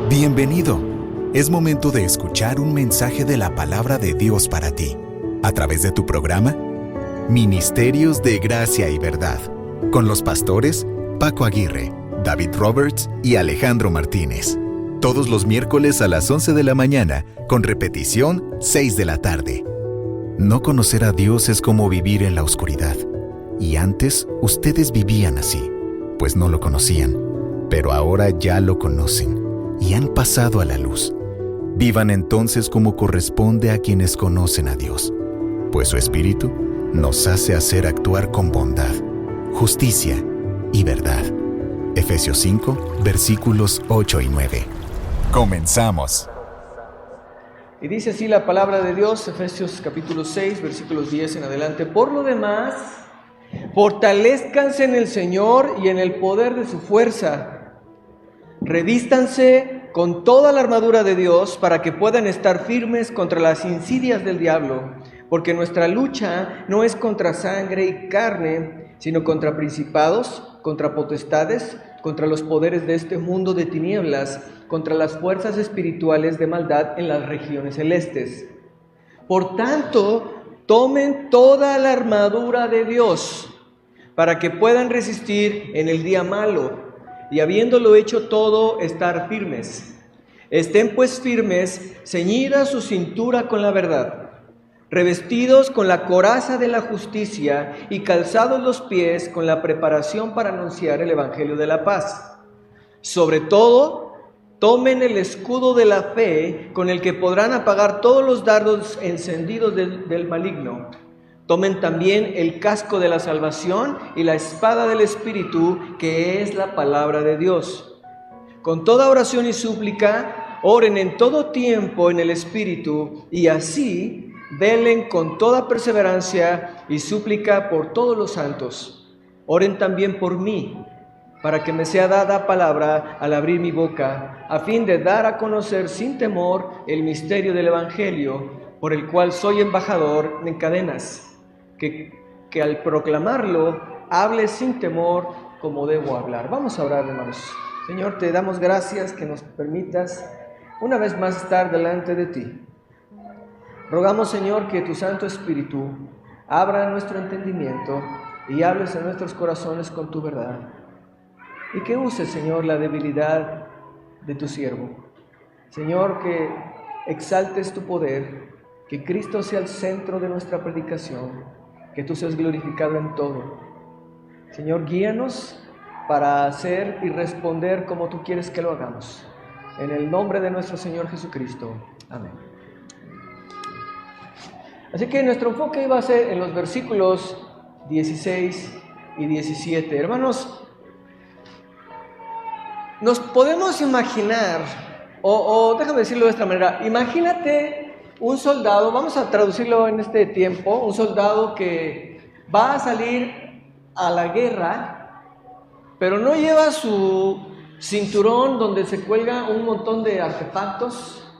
Bienvenido. Es momento de escuchar un mensaje de la palabra de Dios para ti, a través de tu programa Ministerios de Gracia y Verdad, con los pastores Paco Aguirre, David Roberts y Alejandro Martínez. Todos los miércoles a las 11 de la mañana, con repetición 6 de la tarde. No conocer a Dios es como vivir en la oscuridad. Y antes ustedes vivían así, pues no lo conocían, pero ahora ya lo conocen y han pasado a la luz. Vivan entonces como corresponde a quienes conocen a Dios, pues su Espíritu nos hace hacer actuar con bondad, justicia y verdad. Efesios 5, versículos 8 y 9. Comenzamos. Y dice así la palabra de Dios, Efesios capítulo 6, versículos 10 en adelante. Por lo demás, fortalezcanse en el Señor y en el poder de su fuerza. Revístanse con toda la armadura de Dios para que puedan estar firmes contra las insidias del diablo, porque nuestra lucha no es contra sangre y carne, sino contra principados, contra potestades, contra los poderes de este mundo de tinieblas, contra las fuerzas espirituales de maldad en las regiones celestes. Por tanto, tomen toda la armadura de Dios para que puedan resistir en el día malo, y habiéndolo hecho todo, estar firmes. Estén pues firmes, ceñida su cintura con la verdad, revestidos con la coraza de la justicia y calzados los pies con la preparación para anunciar el evangelio de la paz. Sobre todo, tomen el escudo de la fe con el que podrán apagar todos los dardos encendidos del maligno. Tomen también el casco de la salvación y la espada del Espíritu, que es la palabra de Dios. Con toda oración y súplica, oren en todo tiempo en el Espíritu, y así velen con toda perseverancia y súplica por todos los santos. Oren también por mí, para que me sea dada palabra al abrir mi boca, a fin de dar a conocer sin temor el misterio del Evangelio, por el cual soy embajador en cadenas. Que al proclamarlo, hable sin temor como debo hablar. Vamos a orar, hermanos. Señor, te damos gracias que nos permitas una vez más estar delante de ti. Rogamos, Señor, que tu Santo Espíritu abra nuestro entendimiento y hables en nuestros corazones con tu verdad. Y que uses, Señor, la debilidad de tu siervo. Señor, que exaltes tu poder, que Cristo sea el centro de nuestra predicación, que tú seas glorificado en todo. Señor, guíanos para hacer y responder como tú quieres que lo hagamos. En el nombre de nuestro Señor Jesucristo. Amén. Así que nuestro enfoque iba a ser en los versículos 16 y 17. Hermanos, nos podemos imaginar, o déjame decirlo de esta manera, imagínate un soldado, vamos a traducirlo en este tiempo, un soldado que va a salir a la guerra, pero no lleva su cinturón donde se cuelga un montón de artefactos,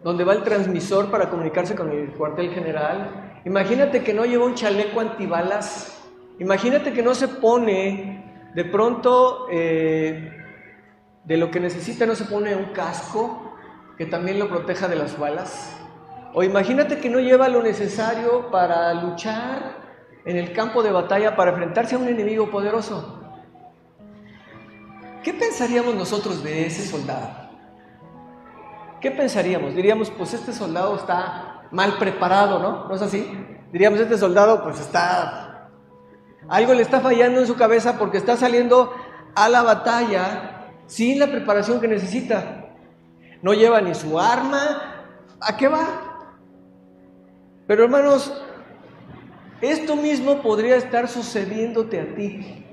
donde va el transmisor para comunicarse con el cuartel general. Imagínate que no lleva un chaleco antibalas, imagínate que no se pone de pronto de lo que necesita, no se pone un casco que también lo proteja de las balas. O imagínate que no lleva lo necesario para luchar en el campo de batalla, para enfrentarse a un enemigo poderoso. ¿Qué pensaríamos nosotros de ese soldado? ¿Qué pensaríamos? Diríamos, pues este soldado está mal preparado, ¿no? ¿No es así? Diríamos, este soldado pues algo le está fallando en su cabeza porque está saliendo a la batalla sin la preparación que necesita. No lleva ni su arma. ¿A qué va? Pero hermanos, esto mismo podría estar sucediéndote a ti.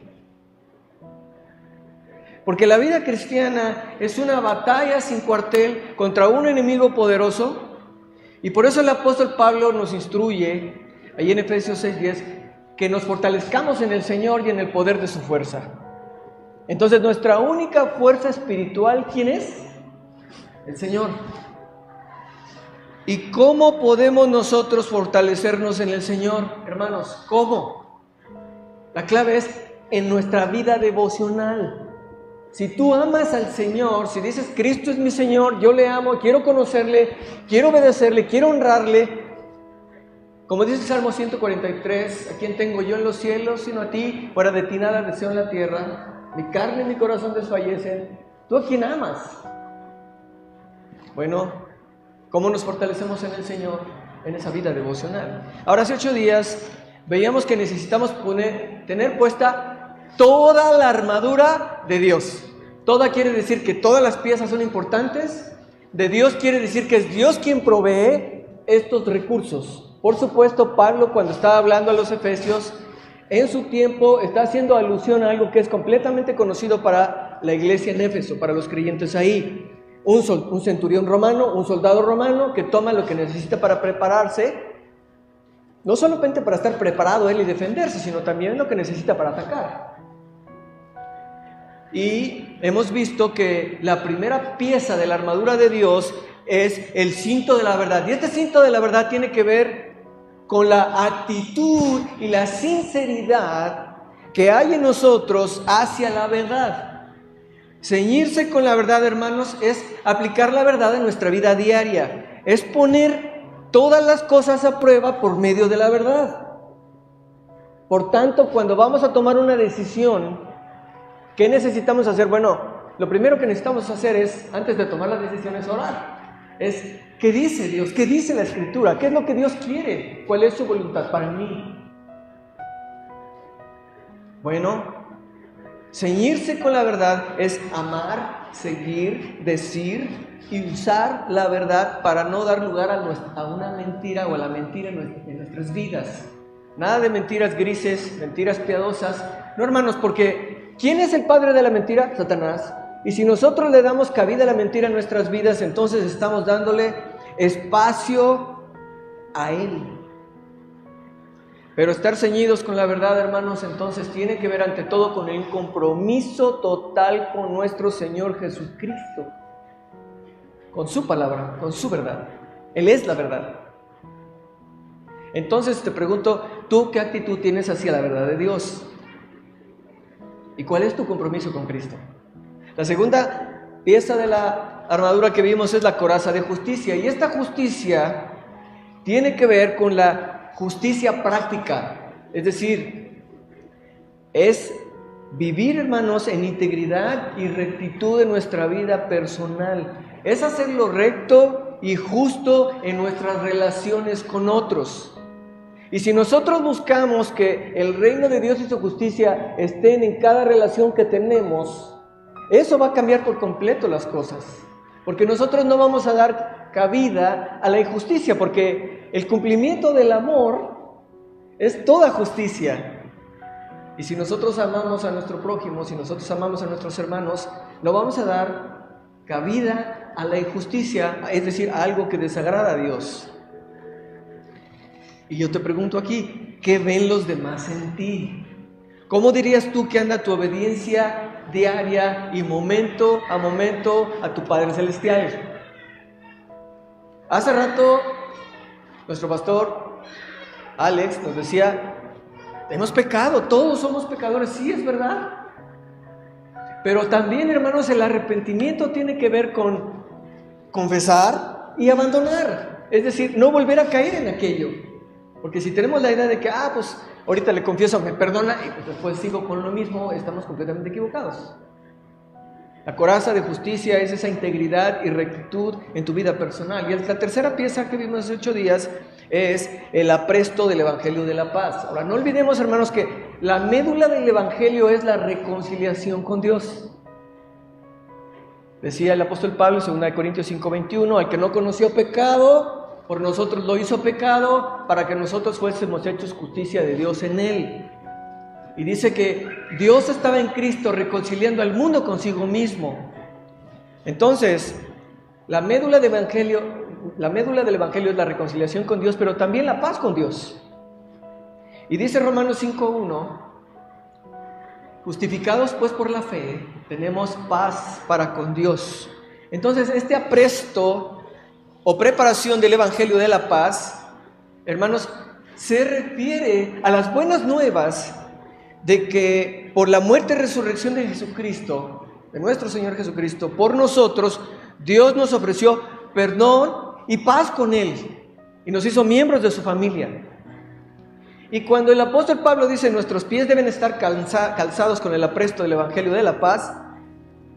Porque la vida cristiana es una batalla sin cuartel contra un enemigo poderoso. Y por eso el apóstol Pablo nos instruye, ahí en Efesios 6:10, que nos fortalezcamos en el Señor y en el poder de su fuerza. Entonces nuestra única fuerza espiritual, ¿quién es? El Señor. ¿Y cómo podemos nosotros fortalecernos en el Señor, hermanos? ¿Cómo? La clave es en nuestra vida devocional. Si tú amas al Señor, si dices, Cristo es mi Señor, yo le amo, quiero conocerle, quiero obedecerle, quiero honrarle, como dice el Salmo 143, ¿a quién tengo yo en los cielos sino a ti? Fuera de ti nada deseo en la tierra, mi carne y mi corazón desfallecen. ¿Tú a quién amas? Bueno, ¿cómo nos fortalecemos en el Señor? En esa vida devocional. Ahora, hace 8 días veíamos que necesitamos tener puesta toda la armadura de Dios. Toda quiere decir que todas las piezas son importantes. De Dios quiere decir que es Dios quien provee estos recursos. Por supuesto, Pablo, cuando estaba hablando a los Efesios, en su tiempo está haciendo alusión a algo que es completamente conocido para la iglesia en Éfeso, para los creyentes ahí. Un centurión romano, un soldado romano que toma lo que necesita para prepararse, no solamente para estar preparado él y defenderse, sino también lo que necesita para atacar. Y hemos visto que la primera pieza de la armadura de Dios es el cinto de la verdad. Y este cinto de la verdad tiene que ver con la actitud y la sinceridad que hay en nosotros hacia la verdad. Ceñirse con la verdad, hermanos, es aplicar la verdad en nuestra vida diaria. Es poner todas las cosas a prueba por medio de la verdad. Por tanto, cuando vamos a tomar una decisión, ¿qué necesitamos hacer? Bueno, lo primero que necesitamos hacer es, antes de tomar la decisión, es orar. Es, ¿qué dice Dios? ¿Qué dice la Escritura? ¿Qué es lo que Dios quiere? ¿Cuál es su voluntad para mí? Bueno, ceñirse con la verdad es amar, seguir, decir y usar la verdad para no dar lugar a una mentira o a la mentira en nuestras vidas. Nada de mentiras grises, mentiras piadosas. No, hermanos, porque ¿quién es el padre de la mentira? Satanás. Y si nosotros le damos cabida a la mentira en nuestras vidas, entonces estamos dándole espacio a él. Pero estar ceñidos con la verdad, hermanos, entonces tiene que ver ante todo con el compromiso total con nuestro Señor Jesucristo, con su palabra, con su verdad. Él es la verdad. Entonces te pregunto, ¿tú qué actitud tienes hacia la verdad de Dios? ¿Y cuál es tu compromiso con Cristo? La segunda pieza de la armadura que vimos es la coraza de justicia. Y esta justicia tiene que ver con la justicia práctica, es decir, es vivir, hermanos, en integridad y rectitud en nuestra vida personal. Es hacer lo recto y justo en nuestras relaciones con otros. Y si nosotros buscamos que el reino de Dios y su justicia estén en cada relación que tenemos, eso va a cambiar por completo las cosas. Porque nosotros no vamos a dar cabida a la injusticia, porque el cumplimiento del amor es toda justicia. Y si nosotros amamos a nuestro prójimo, si nosotros amamos a nuestros hermanos, no vamos a dar cabida a la injusticia, es decir, a algo que desagrada a Dios. Y yo te pregunto aquí, ¿qué ven los demás en ti? ¿Cómo dirías tú que anda tu obediencia diaria y momento a tu Padre Celestial? Hace rato, nuestro pastor Alex nos decía, hemos pecado, todos somos pecadores, sí, es verdad. Pero también, hermanos, el arrepentimiento tiene que ver con confesar y abandonar. Es decir, no volver a caer en aquello. Porque si tenemos la idea de que, pues ahorita le confieso, me perdona, y pues después sigo con lo mismo, estamos completamente equivocados. La coraza de justicia es esa integridad y rectitud en tu vida personal. Y la tercera pieza que vimos hace 8 días es el apresto del Evangelio de la paz. Ahora, no olvidemos, hermanos, que la médula del Evangelio es la reconciliación con Dios. Decía el apóstol Pablo en 2 Corintios 5:21, al que no conoció pecado, por nosotros lo hizo pecado, para que nosotros fuésemos hechos justicia de Dios en él. Y dice que Dios estaba en Cristo reconciliando al mundo consigo mismo. Entonces, la médula del Evangelio es la reconciliación con Dios, pero también la paz con Dios. Y dice Romanos 5:1, justificados pues por la fe, tenemos paz para con Dios. Entonces, este apresto o preparación del Evangelio de la paz, hermanos, se refiere a las buenas nuevas de que por la muerte y resurrección de Jesucristo, de nuestro Señor Jesucristo por nosotros, Dios nos ofreció perdón y paz con Él y nos hizo miembros de su familia. Y cuando el apóstol Pablo dice nuestros pies deben estar calzados con el apresto del Evangelio de la paz,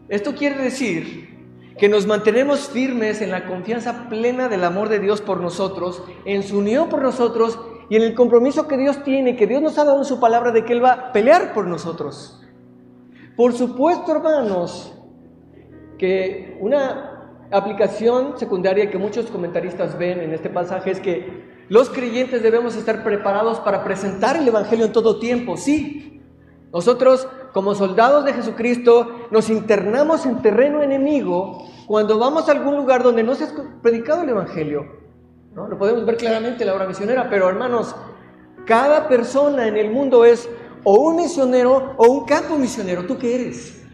esto quiere decir que nos mantenemos firmes en la confianza plena del amor de Dios por nosotros, en su unión por nosotros y en el compromiso que Dios tiene, que Dios nos ha dado en su palabra de que Él va a pelear por nosotros. Por supuesto, hermanos, que una aplicación secundaria que muchos comentaristas ven en este pasaje es que los creyentes debemos estar preparados para presentar el Evangelio en todo tiempo. Sí, nosotros como soldados de Jesucristo nos internamos en terreno enemigo cuando vamos a algún lugar donde no se ha predicado el Evangelio, ¿no? Lo podemos ver claramente en la obra misionera, pero hermanos, cada persona en el mundo es o un misionero o un campo misionero. ¿Tú qué eres?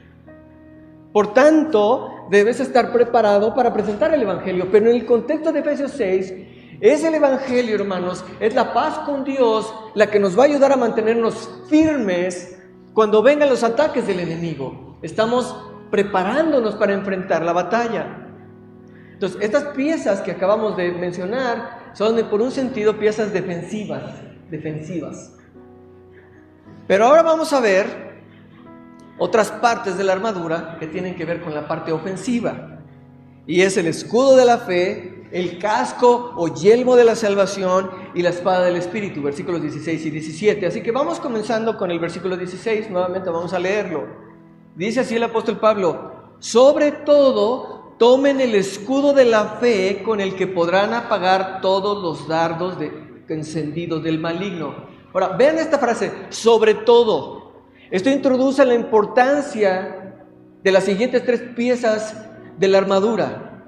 Por tanto, debes estar preparado para presentar el Evangelio, pero en el contexto de Efesios 6, es el Evangelio, hermanos, es la paz con Dios la que nos va a ayudar a mantenernos firmes cuando vengan los ataques del enemigo. Estamos preparándonos para enfrentar la batalla. Entonces, estas piezas que acabamos de mencionar son, por un sentido, piezas defensivas. Pero ahora vamos a ver otras partes de la armadura que tienen que ver con la parte ofensiva. Y es el escudo de la fe, el casco o yelmo de la salvación y la espada del Espíritu, versículos 16 y 17. Así que vamos comenzando con el versículo 16, nuevamente vamos a leerlo. Dice así el apóstol Pablo: sobre todo, tomen el escudo de la fe con el que podrán apagar todos los dardos encendidos del maligno. Ahora, vean esta frase, sobre todo. Esto introduce la importancia de las siguientes tres piezas de la armadura.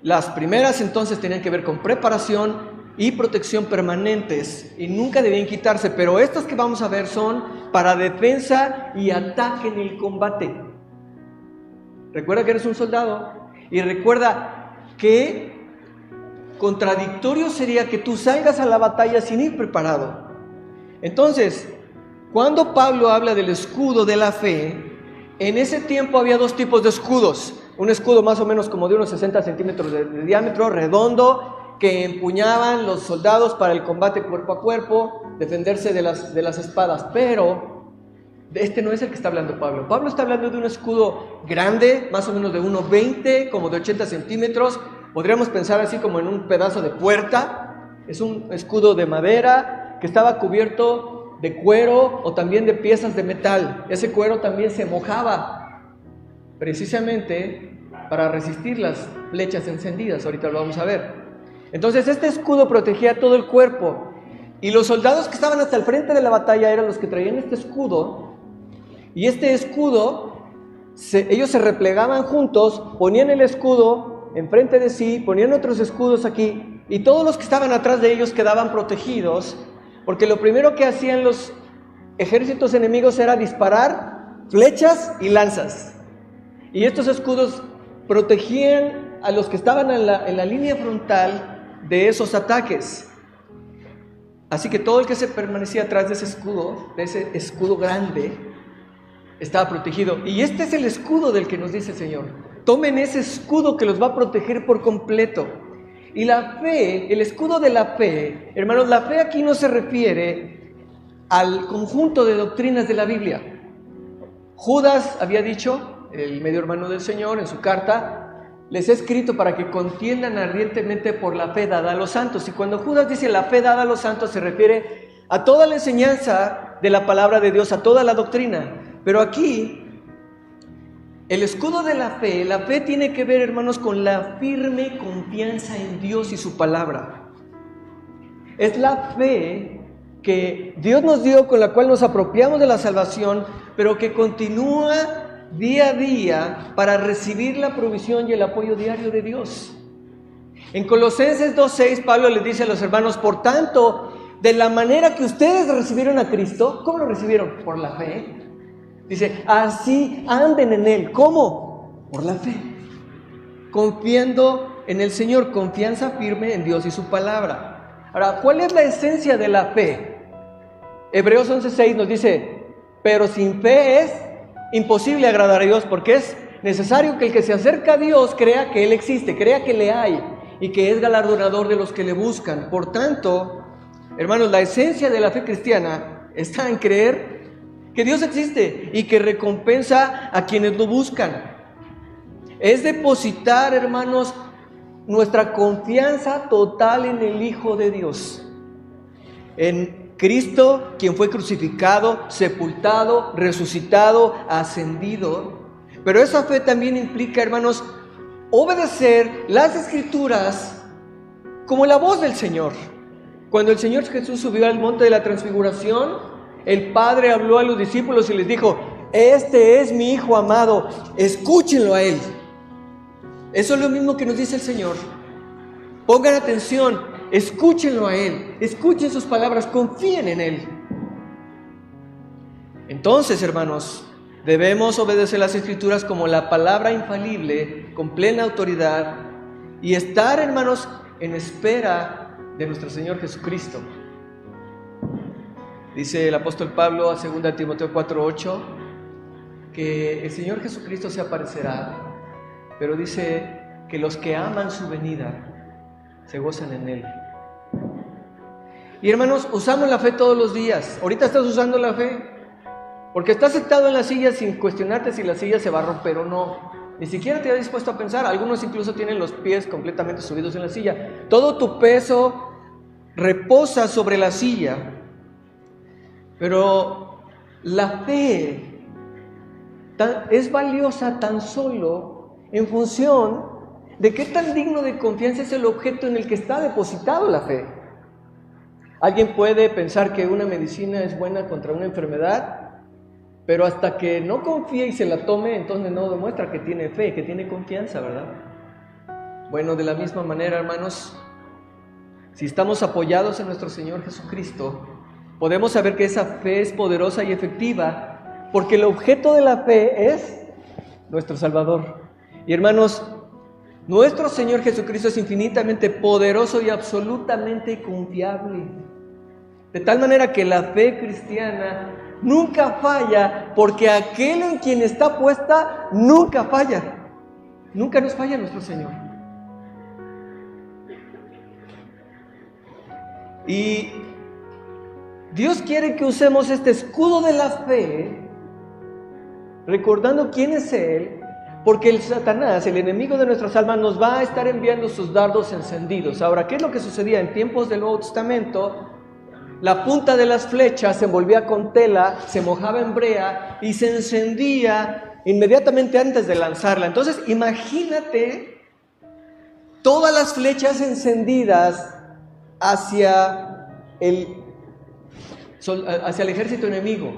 Las primeras entonces tenían que ver con preparación y protección permanentes y nunca debían quitarse, pero estas que vamos a ver son para defensa y ataque en el combate. Recuerda que eres un soldado y recuerda que contradictorio sería que tú salgas a la batalla sin ir preparado. Entonces, cuando Pablo habla del escudo de la fe, en ese tiempo había dos tipos de escudos. Un escudo más o menos como de unos 60 centímetros de diámetro, redondo, que empuñaban los soldados para el combate cuerpo a cuerpo, defenderse de las espadas. Pero este no es el que está hablando Pablo. Pablo está hablando de un escudo grande, más o menos de 1,20, como de 80 centímetros. Podríamos pensar así como en un pedazo de puerta. Es un escudo de madera que estaba cubierto de cuero o también de piezas de metal. Ese cuero también se mojaba precisamente para resistir las flechas encendidas. Ahorita lo vamos a ver. Entonces este escudo protegía todo el cuerpo y los soldados que estaban hasta el frente de la batalla eran los que traían este escudo, y este escudo ellos se replegaban juntos, ponían el escudo enfrente de sí, ponían otros escudos aquí y todos los que estaban atrás de ellos quedaban protegidos, porque lo primero que hacían los ejércitos enemigos era disparar flechas y lanzas. Y estos escudos protegían a los que estaban en la línea frontal de esos ataques. Así que todo el que se permanecía atrás de ese escudo grande, estaba protegido. Y este es el escudo del que nos dice el Señor. Tomen ese escudo que los va a proteger por completo. Y la fe, el escudo de la fe, hermanos, la fe aquí no se refiere al conjunto de doctrinas de la Biblia. Judas había dicho, el medio hermano del Señor, en su carta, les he escrito para que contiendan ardientemente por la fe dada a los santos. Y cuando Judas dice la fe dada a los santos, se refiere a toda la enseñanza de la palabra de Dios, a toda la doctrina. Pero aquí, el escudo de la fe tiene que ver, hermanos, con la firme confianza en Dios y su palabra. Es la fe que Dios nos dio, con la cual nos apropiamos de la salvación, pero que continúa día a día para recibir la provisión y el apoyo diario de Dios. En Colosenses 2:6, Pablo les dice a los hermanos: por tanto, de la manera que ustedes recibieron a Cristo, ¿cómo lo recibieron? Por la fe. Dice, así anden en Él. ¿Cómo? Por la fe. Confiando en el Señor, confianza firme en Dios y su palabra. Ahora, ¿cuál es la esencia de la fe? Hebreos 11:6 nos dice, pero sin fe es imposible agradar a Dios porque es necesario que el que se acerca a Dios crea que Él existe, crea que le hay y que es galardonador de los que le buscan. Por tanto, hermanos, la esencia de la fe cristiana está en creer que Dios existe y que recompensa a quienes lo buscan. Es depositar, hermanos, nuestra confianza total en el Hijo de Dios, en Cristo, quien fue crucificado, sepultado, resucitado, ascendido. Pero esa fe también implica, hermanos, obedecer las Escrituras como la voz del Señor. Cuando el Señor Jesús subió al monte de la transfiguración, el Padre habló a los discípulos y les dijo: este es mi Hijo amado, escúchenlo a Él. Eso es lo mismo que nos dice el Señor. Pongan atención, escúchenlo a Él, escuchen sus palabras, confíen en Él. Entonces, hermanos, debemos obedecer las Escrituras como la palabra infalible, con plena autoridad, y estar, hermanos, en espera de nuestro Señor Jesucristo. Dice el apóstol Pablo a 2 Timoteo 4:8 que el Señor Jesucristo se aparecerá, pero dice que los que aman su venida se gozan en Él. Y hermanos, usamos la fe todos los días. Ahorita estás usando la fe porque estás sentado en la silla sin cuestionarte si la silla se va a romper o no. Ni siquiera te has dispuesto a pensar. Algunos incluso tienen los pies completamente subidos en la silla. Todo tu peso reposa sobre la silla. Pero la fe es valiosa tan solo en función de qué tan digno de confianza es el objeto en el que está depositado la fe. Alguien puede pensar que una medicina es buena contra una enfermedad, pero hasta que no confíe y se la tome, entonces no demuestra que tiene fe, que tiene confianza, ¿verdad? Bueno, de la misma manera, hermanos, si estamos apoyados en nuestro Señor Jesucristo, podemos saber que esa fe es poderosa y efectiva, porque el objeto de la fe es nuestro Salvador. Y hermanos, nuestro Señor Jesucristo es infinitamente poderoso y absolutamente confiable. De tal manera que la fe cristiana nunca falla, porque aquel en quien está puesta nunca falla. Nunca nos falla nuestro Señor. Y Dios quiere que usemos este escudo de la fe, recordando quién es Él, porque el Satanás, el enemigo de nuestras almas, nos va a estar enviando sus dardos encendidos. Ahora, ¿qué es lo que sucedía en tiempos del Nuevo Testamento? La punta de las flechas se envolvía con tela, se mojaba en brea y se encendía inmediatamente antes de lanzarla. Entonces, imagínate todas las flechas encendidas hacia el ejército enemigo.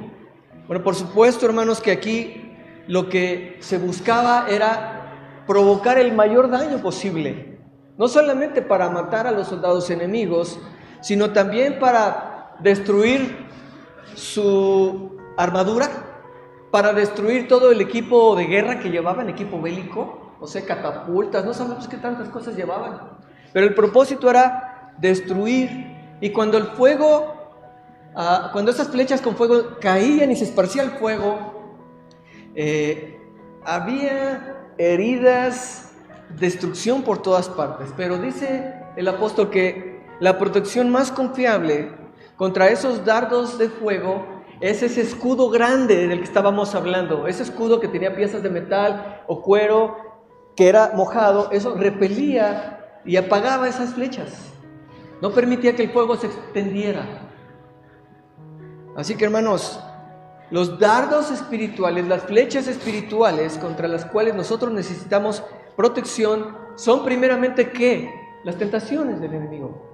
Bueno, por supuesto, hermanos, que aquí lo que se buscaba era provocar el mayor daño posible, no solamente para matar a los soldados enemigos, sino también para destruir su armadura, para destruir todo el equipo de guerra que llevaban, equipo bélico, o sea, catapultas, no sabemos qué tantas cosas llevaban, pero el propósito era destruir. Y cuando el fuego, cuando esas flechas con fuego caían y se esparcía el fuego, había heridas, destrucción por todas partes. Pero dice el apóstol que la protección más confiable contra esos dardos de fuego es ese escudo grande del que estábamos hablando. Ese escudo que tenía piezas de metal o cuero que era mojado, eso repelía y apagaba esas flechas, no permitía que el fuego se extendiera. Así que, hermanos, los dardos espirituales, las flechas espirituales contra las cuales nosotros necesitamos protección son primeramente ¿qué? Las tentaciones del enemigo.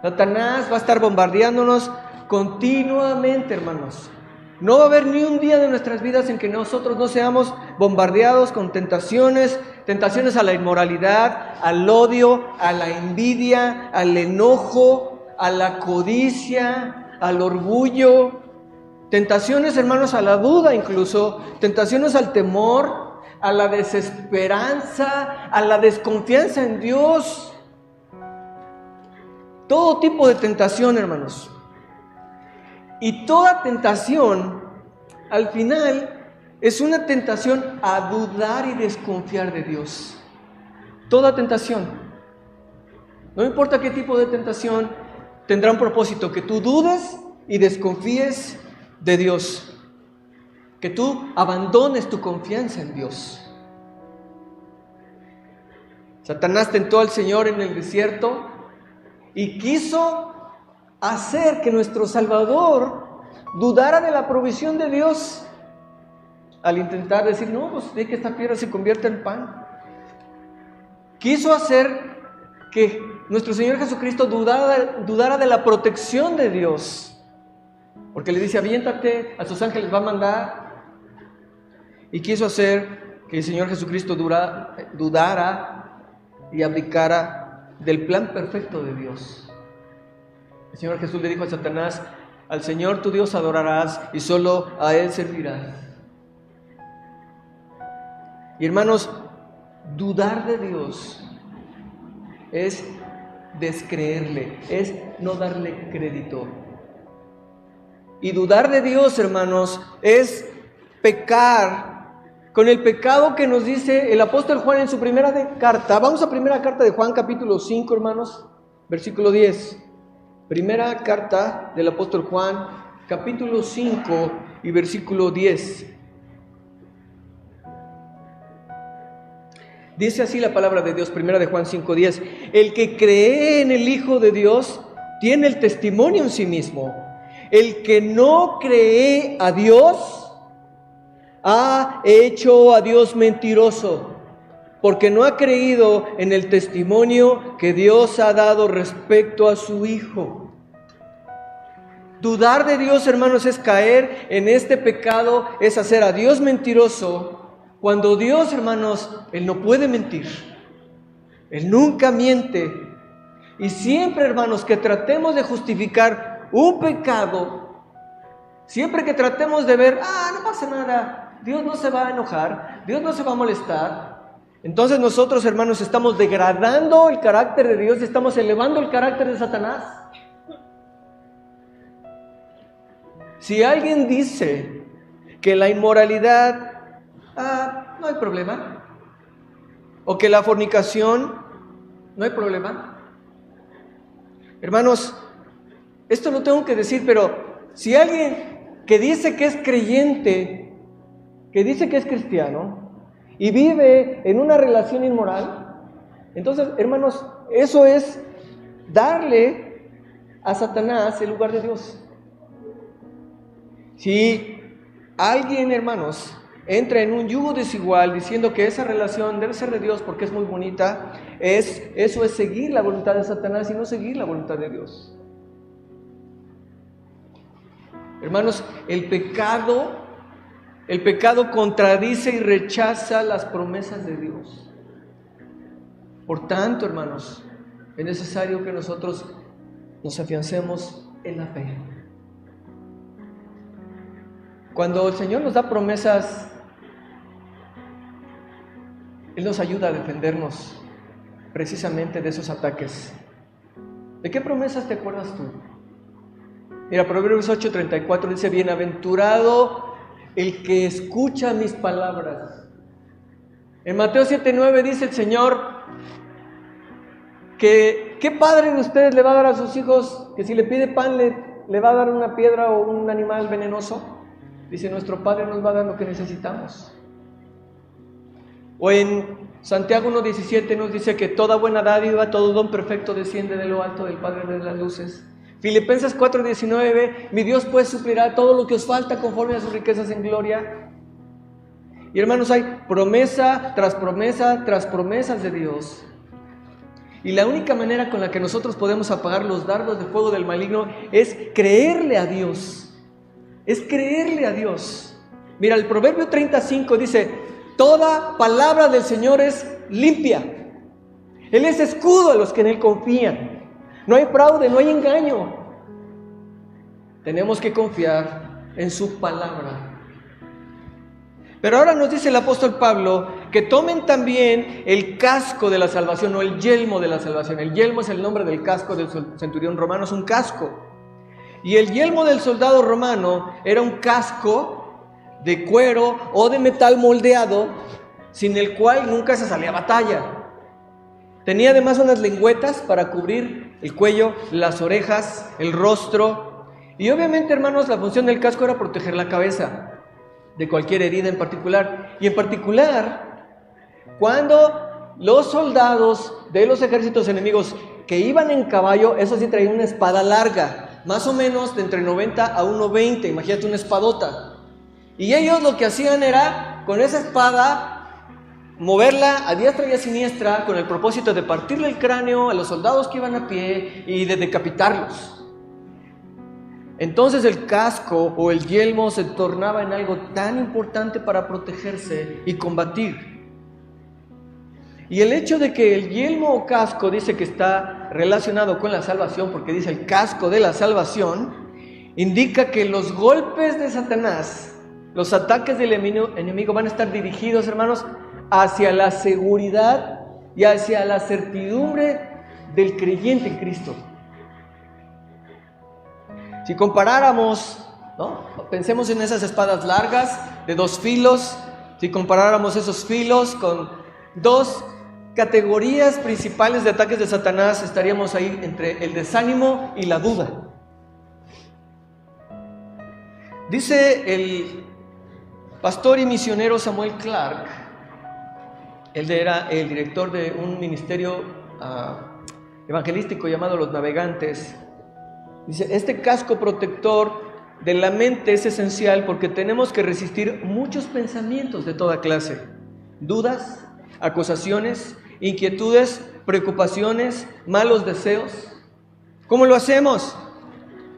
Satanás va a estar bombardeándonos continuamente, hermanos. No va a haber ni un día de nuestras vidas en que nosotros no seamos bombardeados con tentaciones a la inmoralidad, al odio, a la envidia, al enojo, a la codicia, al orgullo. Tentaciones, hermanos, a la duda incluso, tentaciones al temor, a la desesperanza, a la desconfianza en Dios. Todo tipo de tentación, hermanos. Y toda tentación al final es una tentación a dudar y desconfiar de Dios. Toda tentación, no importa qué tipo de tentación, tendrá un propósito: que tú dudes y desconfíes de Dios, que tú abandones tu confianza en Dios. Satanás tentó al Señor en el desierto y quiso hacer que nuestro Salvador dudara de la provisión de Dios, al intentar decir: no, pues de que esta piedra se convierta en pan. Quiso hacer que nuestro Señor Jesucristo dudara de la protección de Dios, porque le dice: aviéntate, a sus ángeles va a mandar. Y quiso hacer que el Señor Jesucristo dudara y abdicara del plan perfecto de Dios. El Señor Jesús le dijo a Satanás: al Señor tu Dios adorarás y solo a Él servirás. Y hermanos, dudar de Dios es descreerle, es no darle crédito. Y dudar de Dios, hermanos, es pecar con el pecado que nos dice el apóstol Juan en su primera carta. Vamos a primera carta de Juan, capítulo 5, hermanos, versículo 10. Primera carta del apóstol Juan, capítulo 5 y versículo 10. Dice así la palabra de Dios, primera de Juan 5:10. El que cree en el Hijo de Dios tiene el testimonio en sí mismo. El que no cree a Dios ha hecho a Dios mentiroso, porque no ha creído en el testimonio que Dios ha dado respecto a su Hijo. Dudar de Dios, hermanos, es caer en este pecado, es hacer a Dios mentiroso. Cuando Dios, hermanos, Él no puede mentir. Él nunca miente. Y siempre, hermanos, que tratemos de justificar un pecado, siempre que tratemos de ver: no pasa nada, Dios no se va a enojar, Dios no se va a molestar, entonces nosotros, hermanos, estamos degradando el carácter de Dios y estamos elevando el carácter de Satanás. Si alguien dice que la inmoralidad no hay problema, o que la fornicación no hay problema, hermanos, esto lo tengo que decir, pero si alguien que dice que es creyente, que dice que es cristiano y vive en una relación inmoral, entonces, hermanos, eso es darle a Satanás el lugar de Dios. Si alguien, hermanos, entra en un yugo desigual diciendo que esa relación debe ser de Dios porque es muy bonita, eso es seguir la voluntad de Satanás y no seguir la voluntad de Dios. Hermanos, el pecado contradice y rechaza las promesas de Dios. Por tanto, hermanos, es necesario que nosotros nos afiancemos en la fe. Cuando el Señor nos da promesas, Él nos ayuda a defendernos precisamente de esos ataques. ¿De qué promesas te acuerdas tú? Mira, Proverbios 8:34 dice: bienaventurado el que escucha mis palabras. En Mateo 7:9 dice el Señor que ¿qué padre de ustedes le va a dar a sus hijos que si le pide pan le va a dar una piedra o un animal venenoso? Dice: nuestro Padre nos va a dar lo que necesitamos. O en Santiago 1:17 nos dice que toda buena dádiva, todo don perfecto desciende de lo alto del Padre de las luces. Filipenses 4:19, mi Dios pues suplirá todo lo que os falta conforme a sus riquezas en gloria. Y hermanos, hay promesa tras promesa tras promesas de Dios. Y la única manera con la que nosotros podemos apagar los dardos de fuego del maligno es creerle a Dios. Es creerle a Dios. Mira, el Proverbio 35 dice: toda palabra del Señor es limpia. Él es escudo a los que en Él confían. No hay fraude, no hay engaño. Tenemos que confiar en su palabra. Pero ahora nos dice el apóstol Pablo que tomen también el casco de la salvación, o el yelmo de la salvación. El yelmo es el nombre del casco del centurión romano, es un casco. Y el yelmo del soldado romano era un casco de cuero o de metal moldeado, sin el cual nunca se salía a batalla. Tenía además unas lengüetas para cubrir el cuello, las orejas, el rostro. Y obviamente, hermanos, la función del casco era proteger la cabeza de cualquier herida en particular. Y en particular, cuando los soldados de los ejércitos enemigos que iban en caballo, esos sí traían una espada larga, más o menos de entre 90 a 1.20, imagínate una espadota. Y ellos lo que hacían era, con esa espada, moverla a diestra y a siniestra con el propósito de partirle el cráneo a los soldados que iban a pie y de decapitarlos. Entonces el casco o el yelmo se tornaba en algo tan importante para protegerse y combatir. Y el hecho de que el yelmo o casco dice que está relacionado con la salvación, porque dice el casco de la salvación, indica que los golpes de Satanás, los ataques del enemigo van a estar dirigidos, hermanos, hacia la seguridad y hacia la certidumbre del creyente en Cristo. Si comparáramos, ¿no? Pensemos en esas espadas largas de 2 filos, si comparáramos esos filos con 2 categorías principales de ataques de Satanás, estaríamos ahí entre el desánimo y la duda. Dice el pastor y misionero Samuel Clark, él era el director de un ministerio evangelístico llamado Los Navegantes. Dice, este casco protector de la mente es esencial porque tenemos que resistir muchos pensamientos de toda clase, dudas, acusaciones, inquietudes, preocupaciones, malos deseos. ¿Cómo lo hacemos?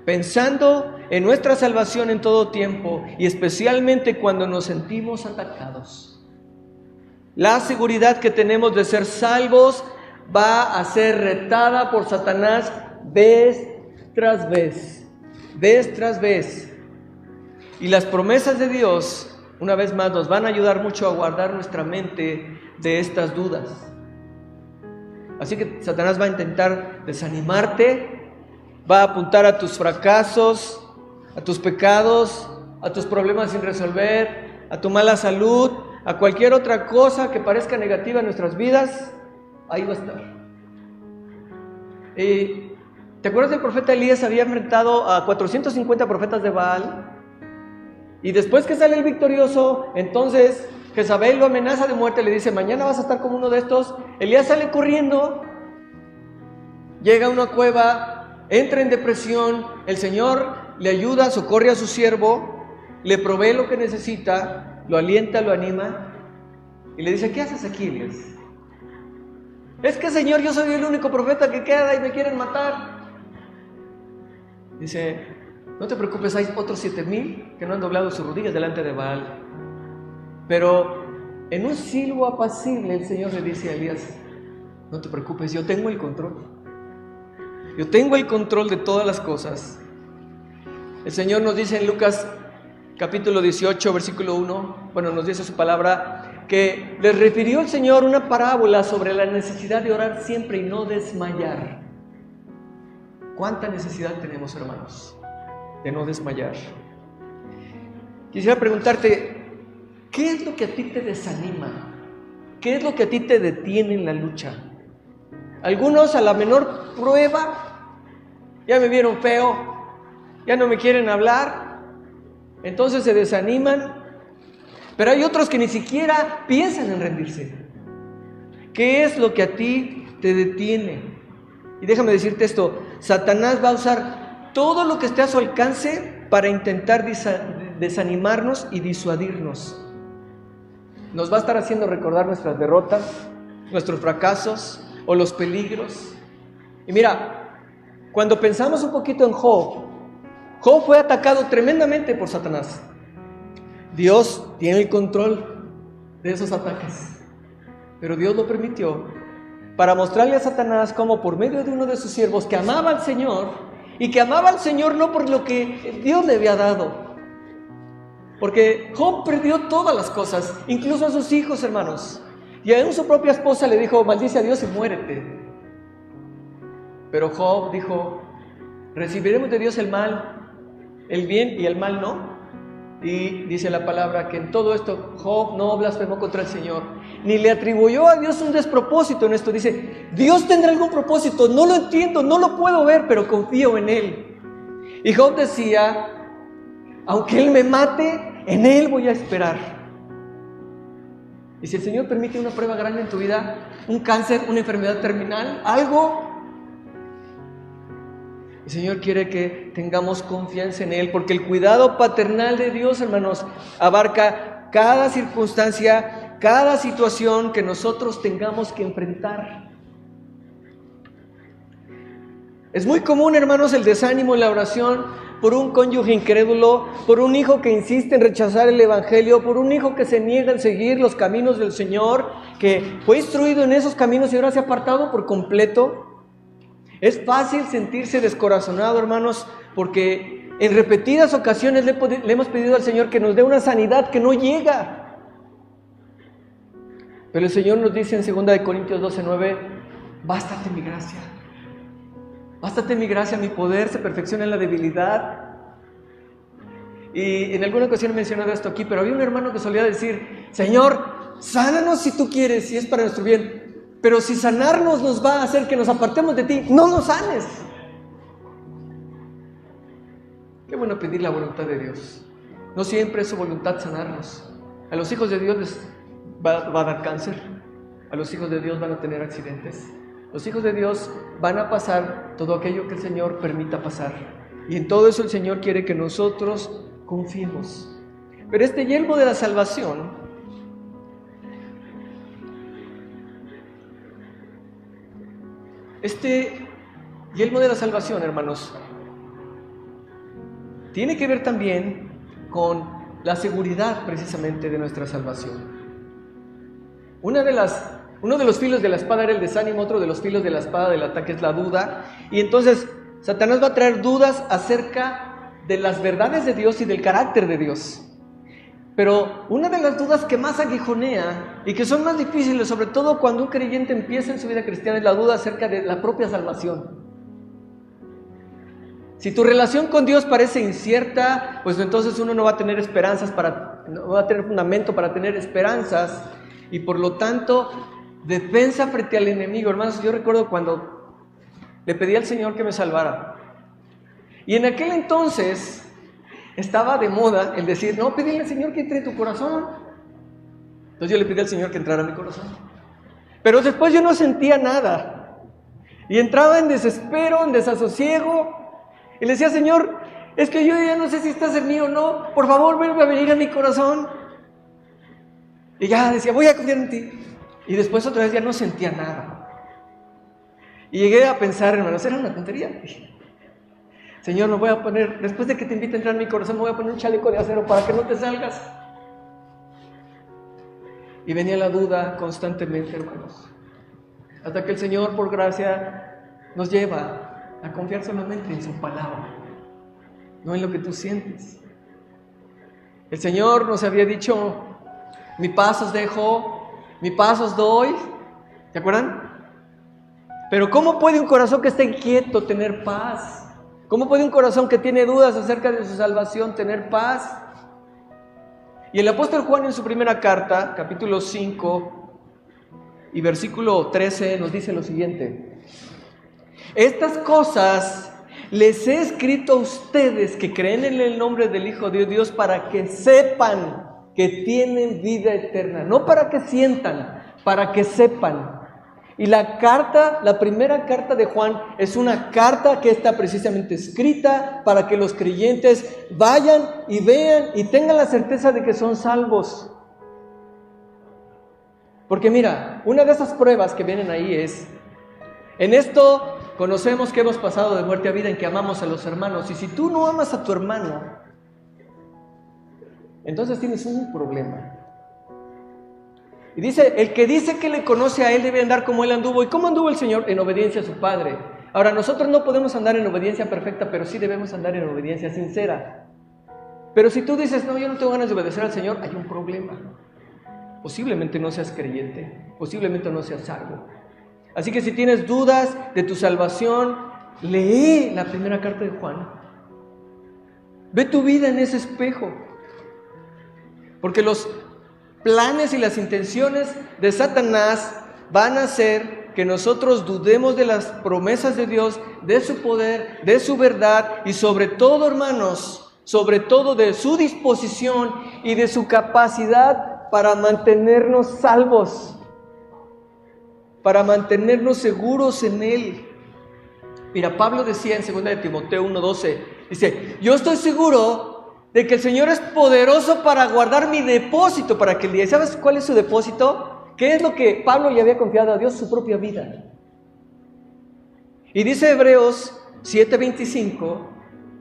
Pensando en nuestra salvación en todo tiempo y especialmente cuando nos sentimos atacados. La seguridad que tenemos de ser salvos va a ser retada por Satanás vez tras vez. Y las promesas de Dios, una vez más, nos van a ayudar mucho a guardar nuestra mente de estas dudas. Así que Satanás va a intentar desanimarte, va a apuntar a tus fracasos, a tus pecados, a tus problemas sin resolver, a tu mala salud, a cualquier otra cosa que parezca negativa en nuestras vidas. Ahí va a estar. ¿Te acuerdas del profeta Elías? Había enfrentado a 450 profetas de Baal. Y después que sale el victorioso, entonces Jezabel lo amenaza de muerte, le dice, mañana vas a estar como uno de estos. Elías sale corriendo, llega a una cueva, entra en depresión, el Señor le ayuda, socorre a su siervo, le provee lo que necesita, lo alienta, lo anima, y le dice, ¿qué haces aquí, Elías? Es que, Señor, yo soy el único profeta que queda y me quieren matar. Dice, no te preocupes, hay otros 7,000 que no han doblado sus rodillas delante de Baal. Pero en un silbo apacible el Señor le dice a Elías, no te preocupes, yo tengo el control. Yo tengo el control de todas las cosas. El Señor nos dice en Lucas capítulo 18, versículo 1, nos dice su palabra, que les refirió el Señor una parábola sobre la necesidad de orar siempre y no desmayar. ¿Cuánta necesidad tenemos, hermanos, de no desmayar? Quisiera preguntarte, ¿qué es lo que a ti te desanima? ¿Qué es lo que a ti te detiene en la lucha? Algunos a la menor prueba, ya me vieron feo, ya no me quieren hablar, entonces se desaniman. Pero hay otros que ni siquiera piensan en rendirse. ¿Qué es lo que a ti te detiene? Y déjame decirte esto, Satanás va a usar todo lo que esté a su alcance para intentar desanimarnos y disuadirnos. Nos va a estar haciendo recordar nuestras derrotas, nuestros fracasos o los peligros. Y mira, cuando pensamos un poquito en Job fue atacado tremendamente por Satanás. Dios tiene el control de esos ataques, pero Dios lo permitió para mostrarle a Satanás cómo por medio de uno de sus siervos que amaba al Señor, y que amaba al Señor no por lo que Dios le había dado, porque Job perdió todas las cosas, incluso a sus hijos, hermanos, y aún su propia esposa le dijo, maldice a Dios y muérete. Pero Job dijo, recibiremos de Dios el mal, el bien y el mal no. Y dice la palabra que en todo esto Job no blasfemó contra el Señor, ni le atribuyó a Dios un despropósito en esto. Dice, Dios tendrá algún propósito, no lo entiendo, no lo puedo ver, pero confío en Él. Y Job decía, aunque Él me mate, en Él voy a esperar. Y si el Señor permite una prueba grande en tu vida, un cáncer, una enfermedad terminal, algo, el Señor quiere que tengamos confianza en Él, porque el cuidado paternal de Dios, hermanos, abarca cada circunstancia, cada situación que nosotros tengamos que enfrentar. Es muy común, hermanos, el desánimo en la oración por un cónyuge incrédulo, por un hijo que insiste en rechazar el Evangelio, por un hijo que se niega en seguir los caminos del Señor, que fue instruido en esos caminos y ahora se ha apartado por completo. Es fácil sentirse descorazonado, hermanos, porque en repetidas ocasiones le hemos pedido al Señor que nos dé una sanidad que no llega. Pero el Señor nos dice en 2 Corintios 12:9, bástate mi gracia. Bástate mi gracia, mi poder se perfecciona en la debilidad. Y en alguna ocasión he mencionado esto aquí, pero había un hermano que solía decir, Señor, sánanos si tú quieres, si es para nuestro bien. Pero si sanarnos nos va a hacer que nos apartemos de ti, no nos sanes. Qué bueno pedir la voluntad de Dios. No siempre es su voluntad sanarnos. A los hijos de Dios les va a dar cáncer. A los hijos de Dios van a tener accidentes. Los hijos de Dios van a pasar todo aquello que el Señor permita pasar. Y en todo eso el Señor quiere que nosotros confiemos. Pero este yelmo de la salvación, hermanos, tiene que ver también con la seguridad precisamente de nuestra salvación. Uno de los filos de la espada era el desánimo, otro de los filos de la espada del ataque es la duda. Y entonces Satanás va a traer dudas acerca de las verdades de Dios y del carácter de Dios. Pero una de las dudas que más aguijonea y que son más difíciles, sobre todo cuando un creyente empieza en su vida cristiana, es la duda acerca de la propia salvación. Si tu relación con Dios parece incierta, pues entonces uno no va a tener no va a tener fundamento para tener esperanzas y por lo tanto defensa frente al enemigo. Hermanos, yo recuerdo cuando le pedí al Señor que me salvara. Y en aquel entonces estaba de moda el decir, no, pídele al Señor que entre en tu corazón. Entonces yo le pedí al Señor que entrara en mi corazón. Pero después yo no sentía nada. Y entraba en desespero, en desasosiego. Y le decía, Señor, es que yo ya no sé si estás en mí o no. Por favor, vuelve a venir a mi corazón. Y ya decía, voy a confiar en ti. Y después otra vez ya no sentía nada. Y llegué a pensar, hermanos, era una tontería. Señor, me voy a poner, después de que te invite a entrar en mi corazón, me voy a poner un chaleco de acero para que no te salgas. Y venía la duda constantemente, hermanos. Hasta que el Señor, por gracia, nos lleva a confiar solamente en su palabra, no en lo que tú sientes. El Señor nos había dicho, mi paz os dejo, mi paz os doy. ¿Se acuerdan? Pero ¿cómo puede un corazón que está inquieto tener paz? ¿Cómo puede un corazón que tiene dudas acerca de su salvación tener paz? Y el apóstol Juan en su primera carta, capítulo 5 y versículo 13, nos dice lo siguiente. Estas cosas les he escrito a ustedes que creen en el nombre del Hijo de Dios para que sepan que tienen vida eterna. No para que sientan, para que sepan. Y la primera carta de Juan es una carta que está precisamente escrita para que los creyentes vayan y vean y tengan la certeza de que son salvos. Porque mira, una de esas pruebas que vienen ahí es, en esto conocemos que hemos pasado de muerte a vida en que amamos a los hermanos. Y si tú no amas a tu hermano, entonces tienes un problema. Y dice, el que dice que le conoce a Él debe andar como Él anduvo. ¿Y cómo anduvo el Señor? En obediencia a su Padre. Ahora, nosotros no podemos andar en obediencia perfecta, pero sí debemos andar en obediencia sincera. Pero si tú dices, no, yo no tengo ganas de obedecer al Señor, hay un problema. Posiblemente no seas creyente, posiblemente no seas salvo. Así que si tienes dudas de tu salvación, lee la primera carta de Juan. Ve tu vida en ese espejo. Porque los planes y las intenciones de Satanás van a hacer que nosotros dudemos de las promesas de Dios, de su poder, de su verdad y sobre todo, hermanos, sobre todo de su disposición y de su capacidad para mantenernos salvos, para mantenernos seguros en Él. Mira, Pablo decía en 2 de Timoteo 1:12, dice, yo estoy seguro de que el Señor es poderoso para guardar mi depósito para aquel día. ¿Sabes cuál es su depósito? ¿Qué es lo que Pablo le había confiado a Dios? Su propia vida. Y dice Hebreos 7:25,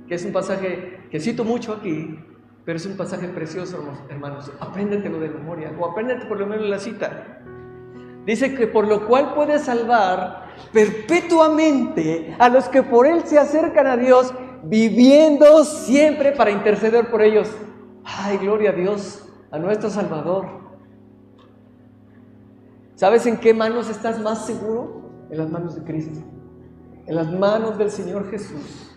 que es un pasaje que cito mucho aquí, pero es un pasaje precioso, hermanos. Apréndetelo de memoria, o apréndete por lo menos la cita. Dice que por lo cual puede salvar perpetuamente a los que por Él se acercan a Dios, viviendo siempre para interceder por ellos. ¡Ay, gloria a Dios, a nuestro Salvador! ¿Sabes en qué manos estás más seguro? En las manos de Cristo, en las manos del Señor Jesús.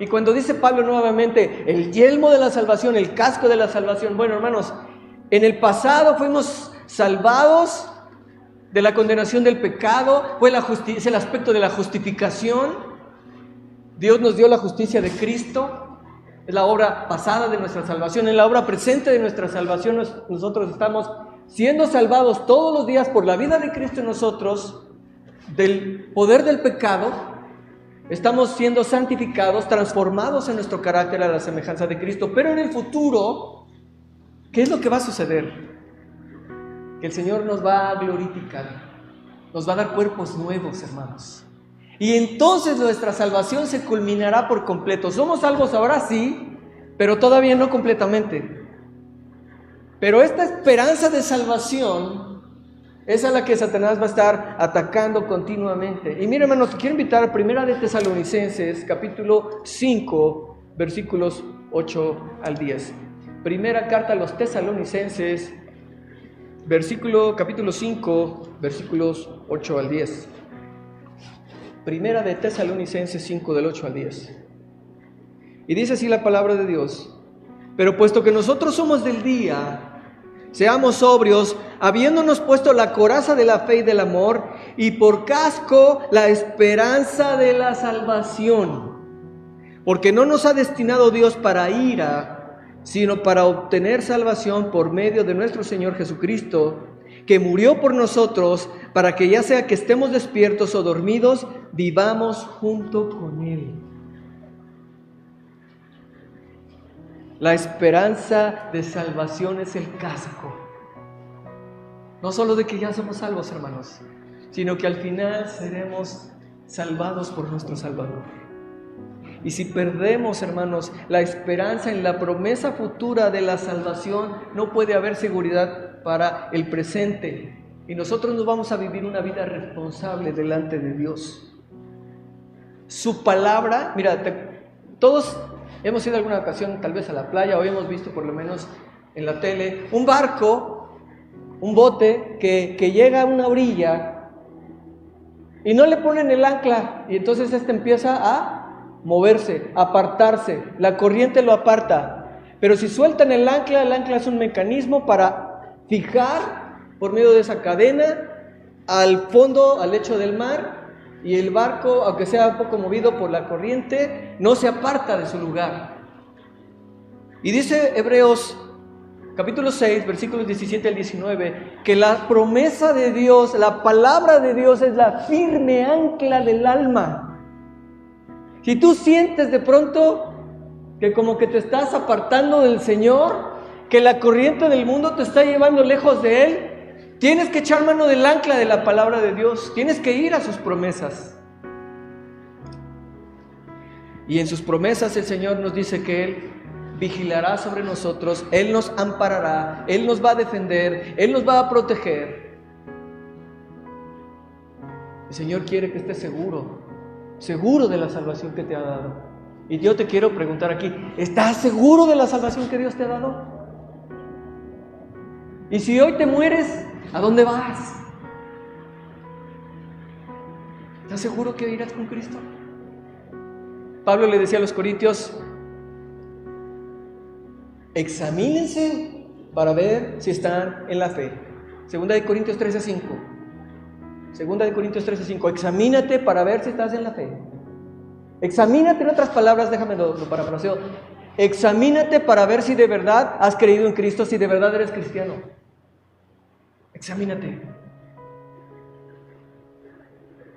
Y cuando dice Pablo nuevamente, el yelmo de la salvación, el casco de la salvación, bueno, hermanos, en el pasado fuimos salvados de la condenación del pecado, es el aspecto de la justificación. Dios nos dio la justicia de Cristo, es la obra pasada de nuestra salvación. En la obra presente de nuestra salvación nosotros estamos siendo salvados todos los días por la vida de Cristo en nosotros, del poder del pecado. Estamos siendo santificados, transformados en nuestro carácter a la semejanza de Cristo. Pero en el futuro, ¿qué es lo que va a suceder? Que el Señor nos va a glorificar, nos va a dar cuerpos nuevos, hermanos. Y entonces nuestra salvación se culminará por completo. Somos salvos ahora sí, pero todavía no completamente. Pero esta esperanza de salvación es a la que Satanás va a estar atacando continuamente. Y mira, hermanos, quiero invitar a 1 de Tesalonicenses, capítulo 5, versículos 8 al 10. Primera carta a los Tesalonicenses, capítulo 5, versículos 8 al 10. Primera de Tesalonicenses 5, del 8 al 10. Y dice así la palabra de Dios: pero puesto que nosotros somos del día, seamos sobrios, habiéndonos puesto la coraza de la fe y del amor, y por casco la esperanza de la salvación. Porque no nos ha destinado Dios para ira, sino para obtener salvación por medio de nuestro Señor Jesucristo, que murió por nosotros, para que ya sea que estemos despiertos o dormidos, vivamos junto con Él. La esperanza de salvación es el casco. No solo de que ya somos salvos, hermanos, sino que al final seremos salvados por nuestro Salvador. Y si perdemos, hermanos, la esperanza en la promesa futura de la salvación, no puede haber seguridad para el presente. Y nosotros no vamos a vivir una vida responsable delante de Dios. Su palabra, mira, todos hemos ido alguna ocasión tal vez a la playa, o hemos visto por lo menos en la tele un barco, un bote que llega a una orilla y no le ponen el ancla, y entonces empieza a moverse, a apartarse, la corriente lo aparta. Pero si sueltan el ancla es un mecanismo para fijar por medio de esa cadena al fondo, al lecho del mar. Y el barco, aunque sea un poco movido por la corriente, no se aparta de su lugar. Y dice Hebreos capítulo 6, versículos 17 al 19, que la promesa de Dios, la palabra de Dios es la firme ancla del alma. Si tú sientes de pronto que como que te estás apartando del Señor, que la corriente del mundo te está llevando lejos de Él, tienes que echar mano del ancla de la palabra de Dios. Tienes que ir a sus promesas. Y en sus promesas el Señor nos dice que Él vigilará sobre nosotros, Él nos amparará, Él nos va a defender, Él nos va a proteger. El Señor quiere que estés seguro de la salvación que te ha dado. Y yo te quiero preguntar aquí, ¿estás seguro de la salvación que Dios te ha dado? Y si hoy te mueres, ¿a dónde vas? ¿Estás seguro que irás con Cristo? Pablo le decía a los corintios: examínense para ver si están en la fe. Segunda de Corintios 13:5. Segunda de Corintios 13:5. Examínate para ver si estás en la fe. Examínate, en otras palabras, déjame lo parafraseo. Examínate para ver si de verdad has creído en Cristo, si de verdad eres cristiano. Examínate.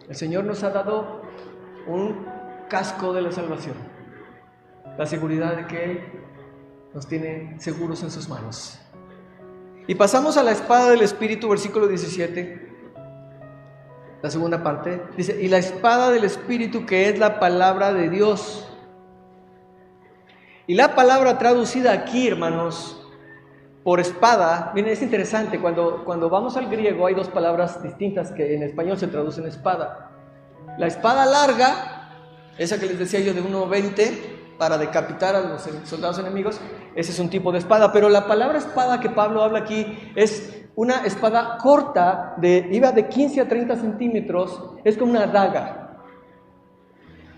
El Señor nos ha dado un casco de la salvación, la seguridad de que Él nos tiene seguros en sus manos. Y pasamos a la espada del Espíritu, versículo 17, la segunda parte. Dice, y la espada del Espíritu, que es la palabra de Dios. Y la palabra traducida aquí, hermanos, por espada, miren, es interesante, cuando vamos al griego hay dos palabras distintas que en español se traducen espada. La espada larga, esa que les decía yo de 1:20 para decapitar a los soldados enemigos, ese es un tipo de espada, pero la palabra espada que Pablo habla aquí es una espada corta, iba de 15 a 30 centímetros, es como una daga.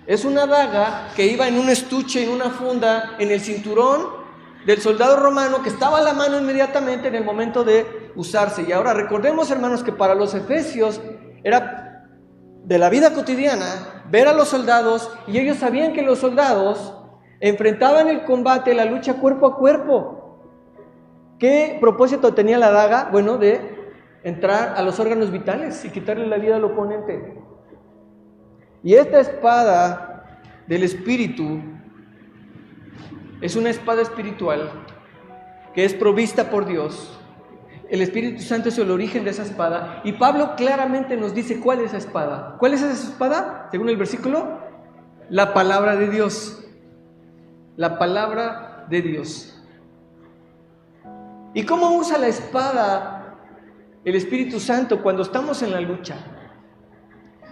Es una daga que iba en un estuche, en una funda, en el cinturón del soldado romano, que estaba a la mano inmediatamente en el momento de usarse. Y ahora recordemos, hermanos, que para los efesios era de la vida cotidiana ver a los soldados, y ellos sabían que los soldados enfrentaban el combate, la lucha cuerpo a cuerpo. ¿Qué propósito tenía la daga? Bueno, de entrar a los órganos vitales y quitarle la vida al oponente. Y esta espada del Espíritu es una espada espiritual que es provista por Dios. El Espíritu Santo es el origen de esa espada. Y Pablo claramente nos dice cuál es esa espada. ¿Cuál es esa espada? Según el versículo, la palabra de Dios. La palabra de Dios. ¿Y cómo usa la espada el Espíritu Santo cuando estamos en la lucha?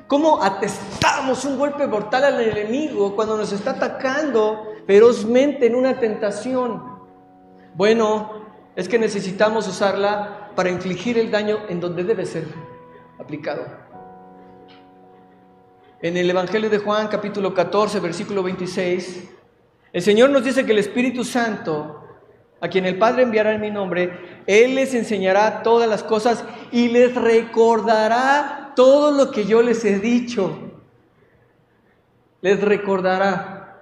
¿Cómo atestamos un golpe mortal al enemigo cuando nos está atacando ferozmente en una tentación? Bueno, es que necesitamos usarla para infligir el daño en donde debe ser aplicado. En el Evangelio de Juan, capítulo 14, versículo 26, el Señor nos dice que el Espíritu Santo, a quien el Padre enviará en mi nombre, Él les enseñará todas las cosas y les recordará todo lo que yo les he dicho. Les recordará.